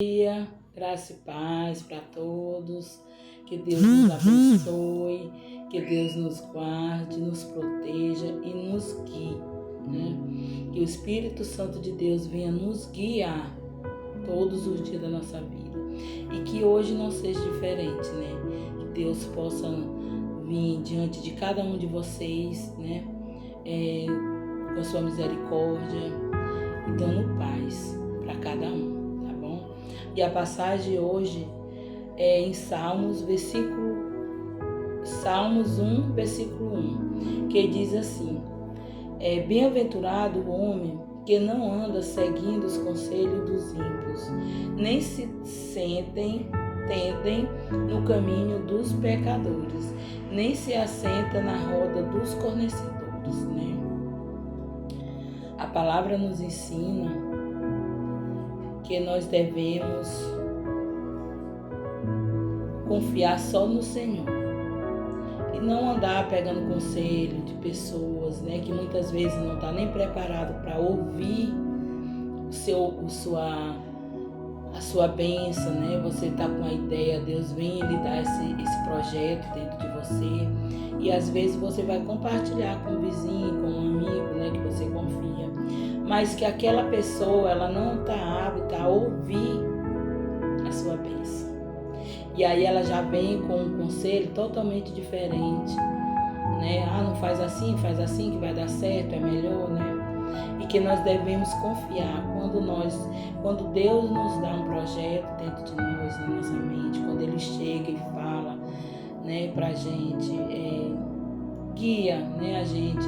Dia, graça e paz para todos, que Deus nos abençoe, que Deus nos guarde, nos proteja e nos guie, né? Que o Espírito Santo de Deus venha nos guiar todos os dias da nossa vida e que hoje não seja diferente, né? Que Deus possa vir diante de cada um de vocês, né? Com a sua misericórdia e dando paz para cada um. E a passagem hoje é em Salmos 1, versículo 1, que diz assim: bem-aventurado o homem que não anda seguindo os conselhos dos ímpios, nem se tentem no caminho dos pecadores, nem se assenta na roda dos escarnecedores, né? A palavra nos ensina que nós devemos confiar só no Senhor e não andar pegando conselho de pessoas, né, que muitas vezes não está nem preparado para ouvir a sua bênção, né? Você está com uma ideia, Deus vem lhe dar esse projeto dentro de você e às vezes você vai compartilhar com um vizinho, com um amigo, né, que você confia, mas que aquela pessoa ela não está apta a ouvir a sua bênção. E aí ela já vem com um conselho totalmente diferente, né? Não faz assim que vai dar certo, é melhor, né? E que nós devemos confiar quando Deus nos dá um projeto dentro de nós, na nossa mente, quando Ele chega e fala, né, pra gente, guia, né, a gente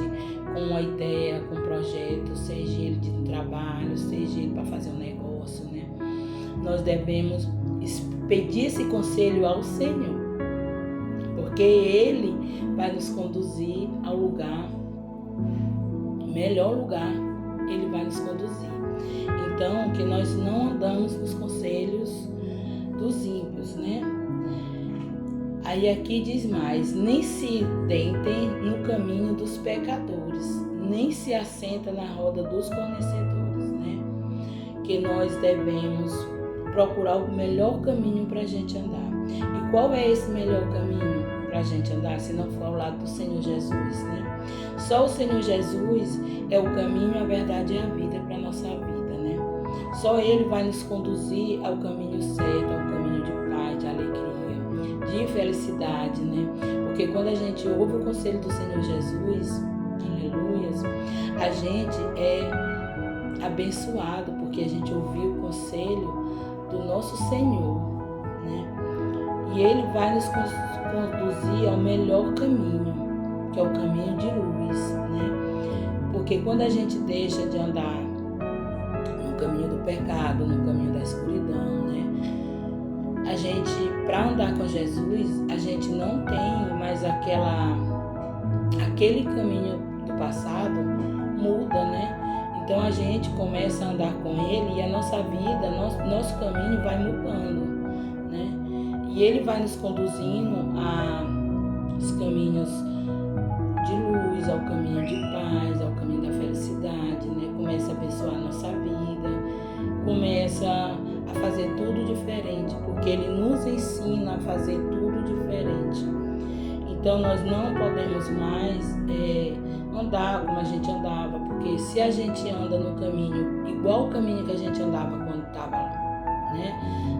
com uma ideia, com um projeto, seja ele de trabalho, seja ele para fazer um negócio, né? Nós devemos pedir esse conselho ao Senhor, porque Ele vai nos conduzir ao lugar, melhor lugar, Ele vai nos conduzir. Então, que nós não andamos nos conselhos dos ímpios, né? Aí aqui diz mais: nem se tentem no caminho dos pecadores, nem se assenta na roda dos escarnecedores, né? Que nós devemos procurar o melhor caminho para a gente andar. E qual é esse melhor caminho para a gente andar, se não for ao lado do Senhor Jesus, né? Só o Senhor Jesus é o caminho, a verdade e a vida para a nossa vida, né? Só Ele vai nos conduzir ao caminho certo, ao caminho de paz, de alegria, de felicidade, né? Porque quando a gente ouve o conselho do Senhor Jesus, aleluias, a gente é abençoado, porque a gente ouviu o conselho do nosso Senhor, né? E Ele vai nos conduzir ao melhor caminho, que é o caminho de luz, né? Porque quando a gente deixa de andar no caminho do pecado, no caminho da escuridão, né? A gente, para andar com Jesus, a gente não tem mais aquele caminho do passado, muda, né? Então a gente começa a andar com Ele e a nossa vida, nosso caminho vai mudando, né? E Ele vai nos conduzindo aos caminhos de luz, ao caminho de paz, ao caminho da felicidade, né? Começa a abençoar a nossa vida, começa a fazer tudo diferente, porque Ele nos ensina a fazer tudo diferente. Então nós não podemos mais andar como a gente andava, porque se a gente anda no caminho igual o caminho que a gente andava quando estava, né,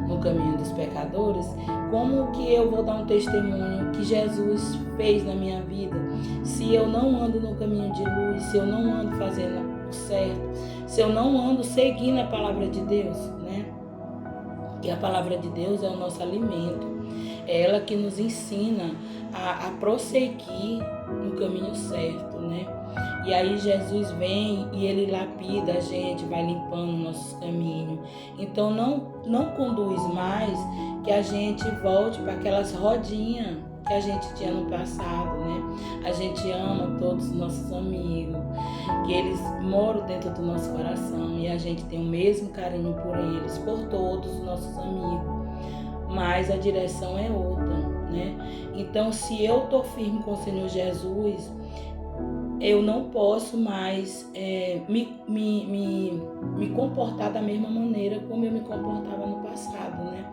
no caminho dos pecadores, como que eu vou dar um testemunho que Jesus fez na minha vida se eu não ando no caminho de luz, se eu não ando fazendo o certo, se eu não ando seguindo a palavra de Deus, né? Que a palavra de Deus é o nosso alimento, é ela que nos ensina a prosseguir no caminho certo, né? E aí Jesus vem e Ele lapida a gente, vai limpando nossos caminhos. Então não conduz mais que a gente volte para aquelas rodinhas que a gente tinha no passado, né? A gente ama todos os nossos amigos, que eles moram dentro do nosso coração e a gente tem o mesmo carinho por eles, por todos os nossos amigos, mas a direção é outra, né? Então, se eu estou firme com o Senhor Jesus, eu não posso mais me comportar da mesma maneira como eu me comportava no passado, né?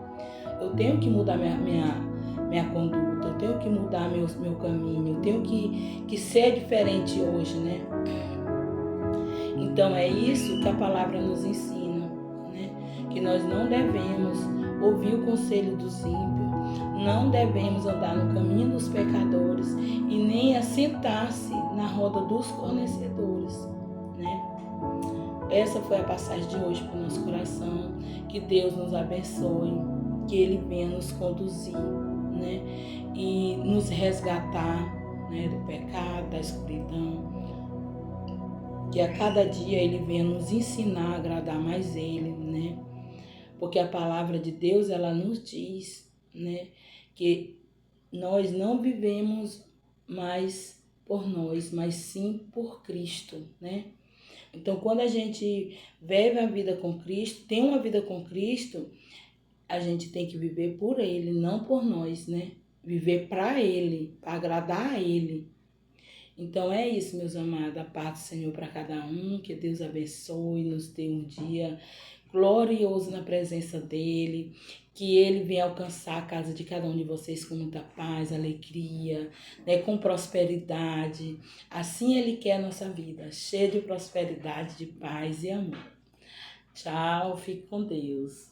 Eu tenho que mudar minha conduta, eu tenho que mudar meu caminho, eu tenho que ser diferente hoje, né? Então é isso que a palavra nos ensina, né? Que nós não devemos ouvir o conselho dos ímpios, não devemos andar no caminho dos pecadores e nem assentar-se na roda dos conhecedores, né? Essa foi a passagem de hoje para o nosso coração. Que Deus nos abençoe, que Ele venha nos conduzir, né? E nos resgatar, né? Do pecado, da escuridão. Que a cada dia Ele venha nos ensinar a agradar mais Ele, né? Porque a palavra de Deus, ela nos diz, né? Que nós não vivemos mais por nós, mas sim por Cristo, né? Então, quando a gente vive a vida com Cristo, tem uma vida com Cristo, a gente tem que viver por Ele, não por nós, né? Viver para Ele, para agradar a Ele. Então é isso, meus amados, a paz do Senhor para cada um, que Deus abençoe, nos dê um dia glorioso na presença dEle, que Ele venha alcançar a casa de cada um de vocês com muita paz, alegria, né, com prosperidade. Assim Ele quer a nossa vida, cheia de prosperidade, de paz e amor. Tchau, fique com Deus.